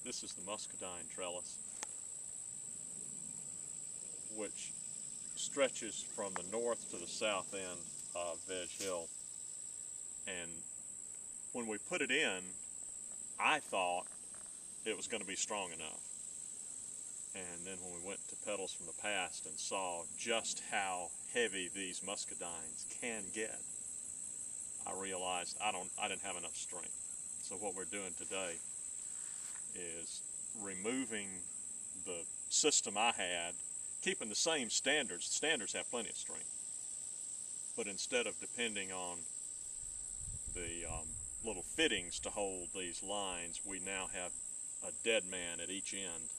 This is the muscadine trellis, which stretches from the north to the south end of Veg Hill. And when we put it in, I thought it was going to be strong enough. And then when we went to Petals from the Past and saw just how heavy these muscadines can get, I realized I didn't have enough strength. So what we're doing today is removing the system I had, keeping the same standards. The standards have plenty of strength, but instead of depending on the little fittings to hold these lines, we now have a dead man at each end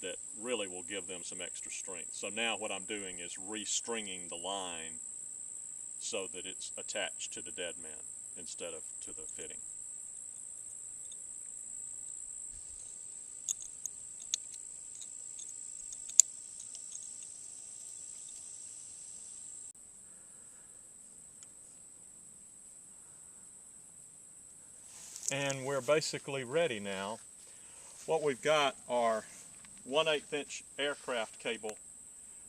that really will give them some extra strength. So now what I'm doing is restringing the line so that it's attached to the dead man instead of to the fitting. And we're basically ready now. What we've got are 1/8 inch aircraft cable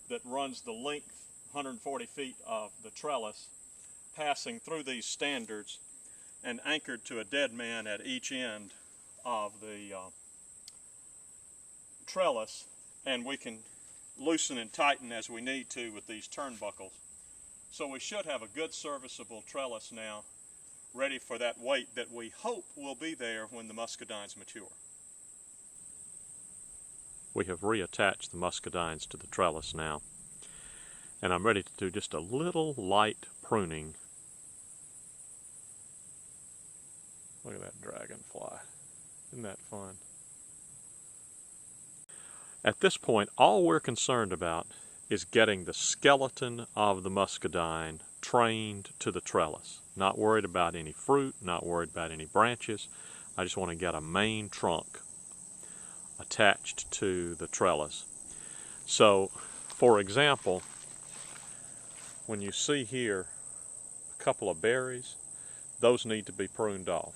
that runs the length, 140 feet of the trellis, passing through these standards and anchored to a dead man at each end of the trellis, and we can loosen and tighten as we need to with these turnbuckles. So we should have a good serviceable trellis now, ready for that weight that we hope will be there when the muscadines mature. We have reattached the muscadines to the trellis now, and I'm ready to do just a little light pruning. Look at that dragonfly. Isn't that fun? At this point, all we're concerned about is getting the skeleton of the muscadine trained to the trellis. Not worried about any fruit, not worried about any branches. I just want to get a main trunk attached to the trellis. So, for example, when you see here a couple of berries, those need to be pruned off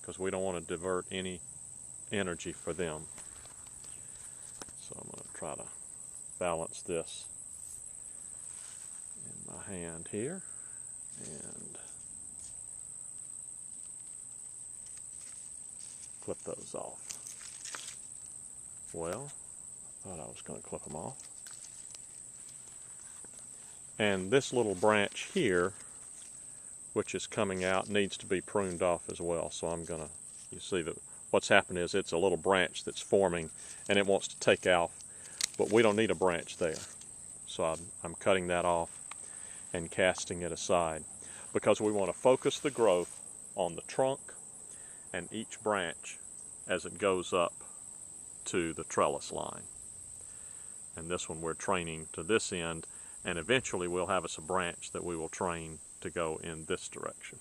because we don't want to divert any energy for them. So I'm going to try to balance this in my hand here and clip those off. Well, I thought I was going to clip them off. And this little branch here, which is coming out, needs to be pruned off as well. So I'm going to, you see that what's happened is it's a little branch that's forming and it wants to take off, but we don't need a branch there. So I'm cutting that off and casting it aside because we want to focus the growth on the trunk and each branch as it goes up to the trellis line. And this one we're training to this end, and eventually we'll have us a branch that we will train to go in this direction.